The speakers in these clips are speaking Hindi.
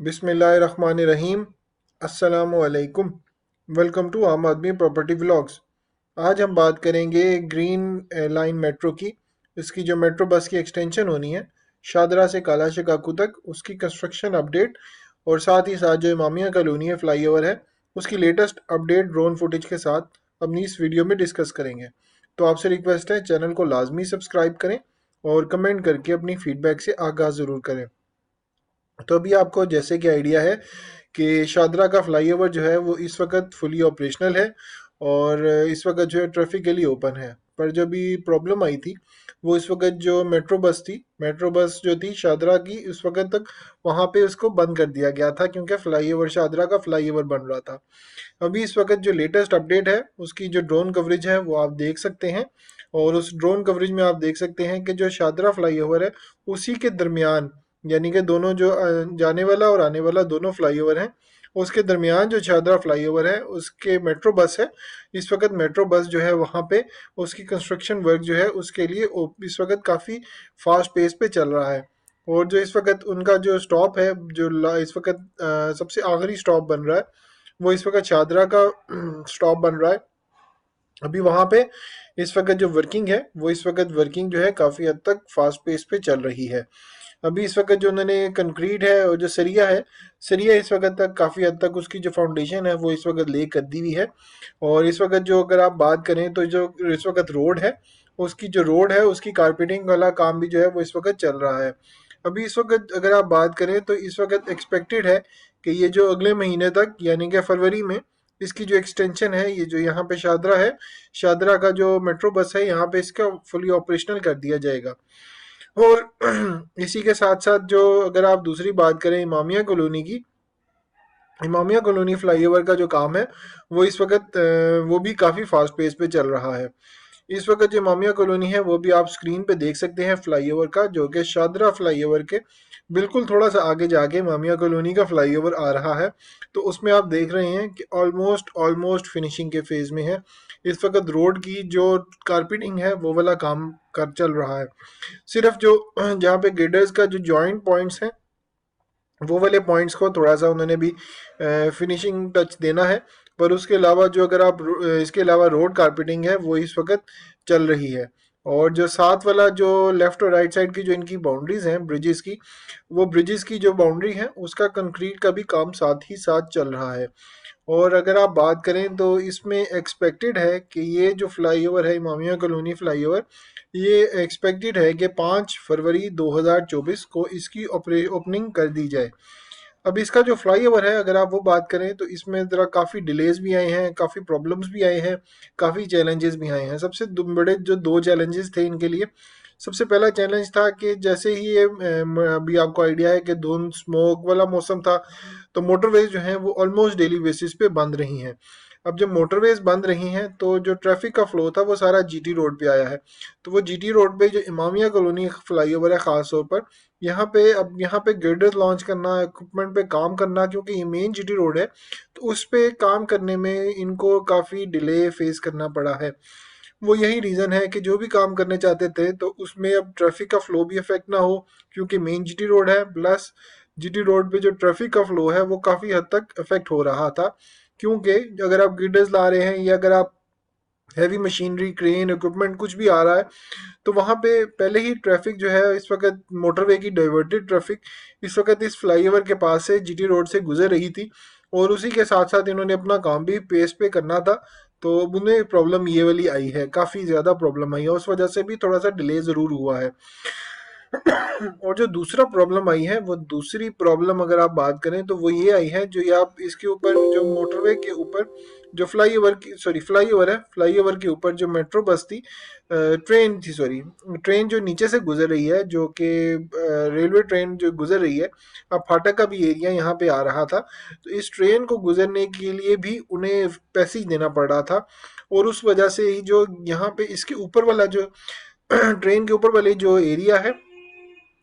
बिस्मिल्लाहिर्रहमानिर्रहीम। अस्सलामुअलैकुम। वेलकम टू आम आदमी प्रॉपर्टी व्लॉग्स। आज हम बात करेंगे ग्रीन लाइन मेट्रो की। इसकी जो मेट्रो बस की एक्सटेंशन होनी है शादरा से काला शिकाकू तक, उसकी कंस्ट्रक्शन अपडेट और साथ ही साथ जो इमामिया कॉलोनी है फ्लाईओवर है उसकी लेटेस्ट अपडेट ड्रोन फुटेज के साथ अपनी इस वीडियो में डिस्कस करेंगे। तो आपसे रिक्वेस्ट है चैनल को लाजमी सब्सक्राइब करें और कमेंट करके अपनी फीडबैक से आगाज़ ज़रूर करें। तो अभी आपको जैसे कि आइडिया है कि शादरा का फ्लाईओवर जो है वो इस वक्त फुली ऑपरेशनल है और इस वक्त जो है ट्रैफिक के लिए ओपन है। पर जो भी प्रॉब्लम आई थी वो इस वक्त जो मेट्रो बस जो थी शादरा की, इस वक्त तक वहाँ पे उसको बंद कर दिया गया था क्योंकि फ्लाईओवर शादरा का फ्लाईओवर बन रहा था। अभी इस वक्त जो लेटेस्ट अपडेट है उसकी जो ड्रोन कवरेज है वो आप देख सकते हैं। और उस ड्रोन कवरेज में आप देख सकते हैं कि जो शादरा फ्लाईओवर है उसी के दरमियान, यानी कि दोनों जो जाने वाला और आने वाला दोनों फ्लाईओवर हैं, उसके दरमियान जो शादरा फ्लाईओवर है उसके मेट्रो बस है। इस वक्त मेट्रो बस जो है वहाँ पे उसकी कंस्ट्रक्शन वर्क जो है उसके लिए इस वक्त काफ़ी फास्ट पेस पे चल रहा है। और जो इस वक्त उनका जो स्टॉप है, जो इस वक्त सबसे आखिरी स्टॉप बन रहा है वो इस वक्त शादरा का स्टॉप बन रहा है। अभी वहाँ पे इस वक्त जो वर्किंग है वो इस वक्त वर्किंग जो है काफ़ी हद तक फास्ट पेस पे चल रही है। अभी इस वक्त जो उन्होंने कंक्रीट है और जो सरिया है, सरिया इस वक्त तक काफ़ी हद तक उसकी जो फाउंडेशन है वो इस वक्त ले कर दी हुई है। और इस वक्त जो अगर आप बात करें तो जो इस वक्त रोड है, उसकी जो रोड है उसकी कारपेटिंग वाला काम भी जो है वो इस वक्त चल रहा है। अभी इस वक्त अगर आप बात करें तो इस वक्त एक्सपेक्टेड है कि ये जो अगले महीने तक यानी कि फरवरी में इसकी जो एक्सटेंशन है, ये जो यहाँ पे शादरा है, शादरा का जो मेट्रो बस है यहाँ पे इसका फुली ऑपरेशनल कर दिया जाएगा। और इसी के साथ साथ जो अगर आप दूसरी बात करें इमामिया कॉलोनी की, इमामिया कॉलोनी फ्लाईओवर का जो काम है वो इस वक्त वो भी काफ़ी फास्ट पेस पे चल रहा है। इस वक्त जो इमामिया कॉलोनी है वो भी आप स्क्रीन पे देख सकते हैं फ्लाईओवर का, जो कि शादरा फ्लाईओवर के बिल्कुल थोड़ा सा आगे जाके इमामिया कॉलोनी का फ्लाईओवर आ रहा है। तो उसमें आप देख रहे हैं कि ऑलमोस्ट ऑलमोस्ट फिनिशिंग के फेज में है। इस वक्त रोड की जो कारपेटिंग है वो वाला काम कर चल रहा है। सिर्फ जो जहाँ पे गेडर्स का जो जॉइंट पॉइंट्स हैं वो वाले पॉइंट्स को थोड़ा सा उन्होंने भी फिनिशिंग टच देना है। पर उसके अलावा जो अगर आप इसके अलावा रोड कारपेटिंग है वो इस वक्त चल रही है। और जो साथ वाला जो लेफ्ट और राइट साइड की जो इनकी बाउंड्रीज हैं ब्रिजेस की, वो ब्रिजेस की जो बाउंड्री है उसका कंक्रीट का भी काम साथ ही साथ चल रहा है। और अगर आप बात करें तो इसमें एक्सपेक्टेड है कि ये जो फ्लाईओवर है इमामिया कॉलोनी फ्लाईओवर, ये एक्सपेक्टेड है कि 5 फरवरी 2024 को इसकी ओपनिंग कर दी जाए। अब इसका जो फ्लाईओवर है अगर आप वो बात करें तो इसमें ज़रा काफ़ी डिलेज भी आए हैं, काफ़ी प्रॉब्लम्स भी आए हैं, काफ़ी चैलेंजेस भी आए हैं। सबसे बड़े जो दो चैलेंजेस थे इनके लिए, सबसे पहला चैलेंज था कि जैसे ही ये अभी आपको आइडिया है कि धुंध स्मोक वाला मौसम था, तो मोटरवेज जो हैं वो ऑलमोस्ट डेली बेसिस पे बंद रही हैं। अब जब मोटरवेज बंद रही हैं तो जो ट्रैफिक का फ्लो था वो सारा जीटी रोड पे आया है। तो वो जीटी रोड पे जो इमामिया कॉलोनी फ्लाईओवर है ख़ास तौर पर, यहाँ पे अब यहाँ पे गिल्डर्स लॉन्च करना, इक्विपमेंट पे काम करना, क्योंकि ये मेन जीटी रोड है तो उस पे काम करने में इनको काफ़ी डिले फेस करना पड़ा है। वो यही रीज़न है कि जो भी काम करने चाहते थे तो उसमें अब ट्रैफिक का फ्लो भी अफेक्ट ना हो, क्योंकि मेन जीटी रोड है, प्लस जीटी रोड पे जो ट्रैफिक का फ्लो है वो काफ़ी हद तक अफेक्ट हो रहा था। क्योंकि अगर आप गिल्डर्स ला रहे हैं या अगर आप हैवी मशीनरी क्रेन इक्विपमेंट कुछ भी आ रहा है तो वहाँ पे पहले ही ट्रैफिक जो है इस वक्त मोटरवे की डाइवर्टेड ट्रैफिक इस वक्त इस फ्लाईओवर के पास से जीटी रोड से गुजर रही थी। और उसी के साथ साथ इन्होंने अपना काम भी पेस पे करना था। तो अब उन्हें प्रॉब्लम ये वाली आई है, काफ़ी ज़्यादा प्रॉब्लम आई है, उस वजह से भी थोड़ा सा डिले ज़रूर हुआ है। और जो दूसरा प्रॉब्लम आई है, वो दूसरी प्रॉब्लम अगर आप बात करें तो वो ये आई है, जो ये आप इसके ऊपर जो मोटरवे के ऊपर जो फ्लाईओवर की सॉरी फ्लाईओवर है, फ्लाईओवर के ऊपर जो मेट्रो बस थी, ट्रेन थी सॉरी, ट्रेन जो नीचे से गुजर रही है, जो कि रेलवे ट्रेन जो गुजर रही है, अब फाटक का भी एरिया यहाँ पे आ रहा था। तो इस ट्रेन को गुजरने के लिए भी उन्हें पैसेज देना पड़ रहा था। और उस वजह से ही जो यहाँ पे इसके ऊपर वाला जो ट्रेन के ऊपर वाली जो एरिया है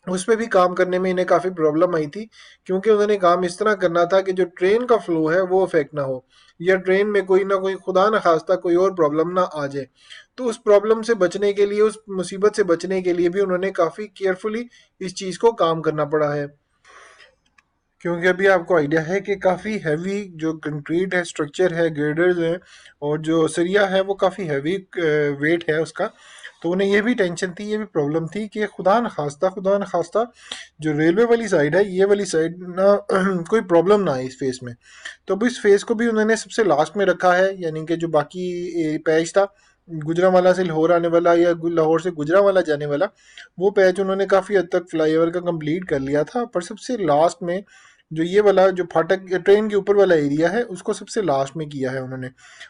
उस पे भी काम करने में इन्हें काफ़ी प्रॉब्लम आई थी। क्योंकि उन्होंने काम इस तरह करना था कि जो ट्रेन का फ्लो है वो अफेक्ट ना हो, या ट्रेन में कोई ना कोई खुदा न खास्ता कोई और प्रॉब्लम ना आ जाए। तो उस प्रॉब्लम से बचने के लिए, उस मुसीबत से बचने के लिए भी उन्होंने काफ़ी केयरफुली इस चीज़ को काम करना पड़ा है। क्योंकि अभी आपको आइडिया है कि काफ़ी हैवी जो कंक्रीट है, स्ट्रक्चर है, girders हैं और जो सरिया है वो काफ़ी हैवी वेट है उसका। तो उन्हें ये भी टेंशन थी, ये भी प्रॉब्लम थी कि खुदा न खास्ता जो रेलवे वाली साइड है, ये वाली साइड ना कोई प्रॉब्लम ना आए इस फेस में। तो अब इस फेस को भी उन्होंने सबसे लास्ट में रखा है, यानी कि जो बाकी पैच था गुजरांवाला से लाहौर आने वाला या लाहौर से गुजरांवाला जाने वाला, वो पैच उन्होंने काफ़ी हद तक फ्लाईओवर का कंप्लीट कर लिया था। पर सबसे लास्ट में जो ये वाला जो फाटक ट्रेन के ऊपर वाला एरिया है उसको सबसे लास्ट में किया है उन्होंने।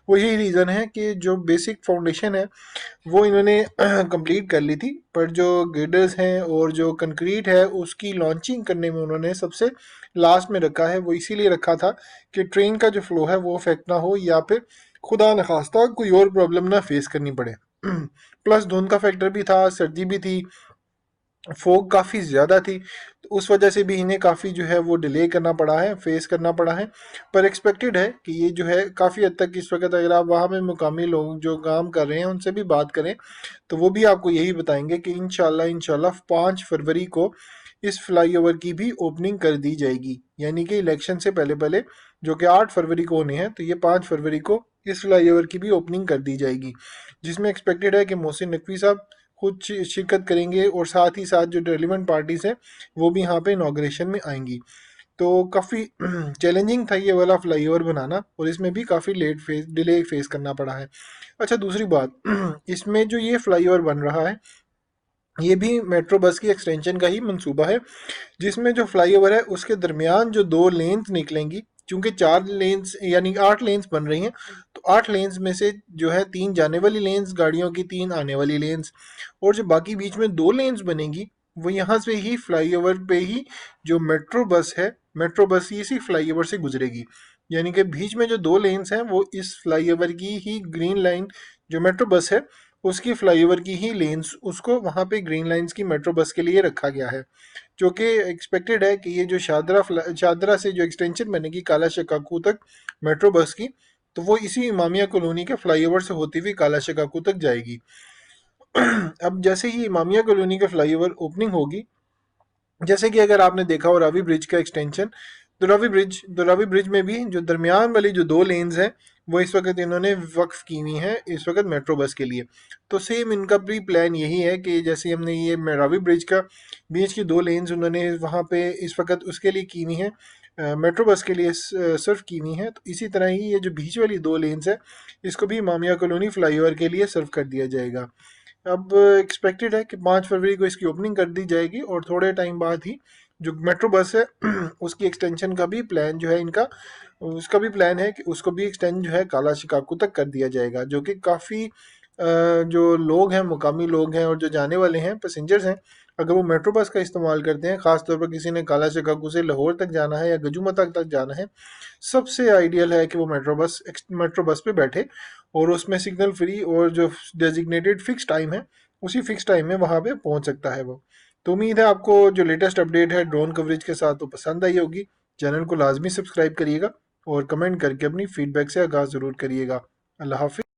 वो यही रीज़न है कि जो बेसिक फाउंडेशन है वो इन्होंने कंप्लीट कर ली थी, पर जो गिर्डर्स हैं और जो कंक्रीट है उसकी लॉन्चिंग करने में उन्होंने सबसे लास्ट में रखा है। वो इसीलिए रखा था कि ट्रेन का जो फ्लो है वो अफेक्ट ना हो या फिर खुदा न खास्ता कोई और प्रॉब्लम ना फेस करनी पड़े। प्लस धुंध का फैक्टर भी था, सर्दी भी थी, फोग काफ़ी ज़्यादा थी, तो उस वजह से भी इन्हें काफ़ी जो है वो डिले करना पड़ा है, फेस करना पड़ा है। पर एक्सपेक्टेड है कि ये जो है काफ़ी हद तक इस वक्त अगर आप वहाँ पे मुकामी लोग जो काम कर रहे हैं उनसे भी बात करें तो वो भी आपको यही बताएंगे कि इंशाल्लाह इंशाल्लाह 5 फरवरी को इस फ्लाईओवर की भी ओपनिंग कर दी जाएगी, यानी कि इलेक्शन से पहले पहले, जो कि 8 फरवरी को होने हैं, तो ये 5 फरवरी को इस फ्लाईओवर की भी ओपनिंग कर दी जाएगी, जिसमें एक्सपेक्टेड है कि मोहसिन नकवी साहब खुद शिरकत करेंगे और साथ ही साथ जो रेलिवेंट पार्टीज़ हैं वो भी यहाँ पे इनाग्रेशन में आएंगी। तो काफ़ी चैलेंजिंग था ये वाला फ्लाईओवर बनाना और इसमें भी काफ़ी लेट फेस डिले फेस करना पड़ा है। अच्छा, दूसरी बात इसमें जो ये फ्लाईओवर बन रहा है ये भी मेट्रो बस की एक्सटेंशन का ही मंसूबा है, जिसमें जो फ्लाईओवर है उसके दरमियान जो 2 लेन्स निकलेंगी, क्योंकि 4 लेन्स यानी 8 लेन्स बन रही हैं, तो 8 लेन्स में से जो है 3 जाने वाली लेन्स गाड़ियों की, 3 आने वाली लेन्स, और जो बाकी बीच में 2 लेन्स बनेंगी वो यहाँ से ही फ्लाईओवर पे ही जो मेट्रो बस ही इसी फ्लाईओवर से गुजरेगी। यानी कि बीच में जो 2 लेन्स हैं वो इस फ्लाईओवर की ही ग्रीन लाइन जो मेट्रो बस है उसकी फ्लाईओवर की ही लेन्स, उसको वहाँ पे ग्रीन लाइन्स की मेट्रो बस के लिए रखा गया है। जो कि एक्सपेक्टेड है कि ये जो शादरा से जो एक्सटेंशन बनेगी काला शकाकू तक मेट्रो बस की, तो वो इसी इमामिया कॉलोनी के फ्लाईओवर से होती हुई काला शकाकू तक जाएगी। अब जैसे ही इमामिया कॉलोनी के फ्लाईओवर ओपनिंग होगी, जैसे कि अगर आपने देखा हो रावी ब्रिज का एक्सटेंशन, तो रावी ब्रिज में भी जो दरमियान वाली जो 2 लेन्स हैं वो इस वक्त इन्होंने वक्फ की हुई हैं इस वक्त मेट्रो बस के लिए। तो सेम इनका भी प्लान यही है कि जैसे हमने ये रावी ब्रिज का बीच की 2 लेन्स उन्होंने वहाँ पे इस वक्त उसके लिए की हुई हैं, मेट्रो बस के लिए सर्व की हुई हैं, तो इसी तरह ही ये जो बीच वाली 2 लेन्स है इसको भी इमामिया कॉलोनी फ्लाईओवर के लिए सर्व कर दिया जाएगा। अब एक्सपेक्टेड है कि 5 फरवरी को इसकी ओपनिंग कर दी जाएगी और थोड़े टाइम बाद ही जो मेट्रो बस है उसकी एक्सटेंशन का भी प्लान जो है इनका, उसका भी प्लान है कि उसको भी एक्सटेंड जो है काला शिकागो तक कर दिया जाएगा, जो कि काफ़ी जो लोग हैं, मुकामी लोग हैं और जो जाने वाले हैं पैसेंजर्स हैं, अगर वो मेट्रो बस का इस्तेमाल करते हैं, ख़ास तौर पर किसी ने काला शिकागो से लाहौर तक जाना है या गजुमता तक जाना है, सबसे आइडियल है कि वो मेट्रो बस पे बैठे और उसमें सिग्नल फ्री और जो डेजिग्नेटेड फिक्स टाइम है उसी फिक्स टाइम में वहाँ पे पहुँच सकता है वो। तो उम्मीद है आपको जो लेटेस्ट अपडेट है ड्रोन कवरेज के साथ वो पसंद आई होगी। चैनल को लाजमी सब्सक्राइब करिएगा और कमेंट करके अपनी फीडबैक से आगाज़ ज़रूर करिएगा। अल्लाह हाफिज़।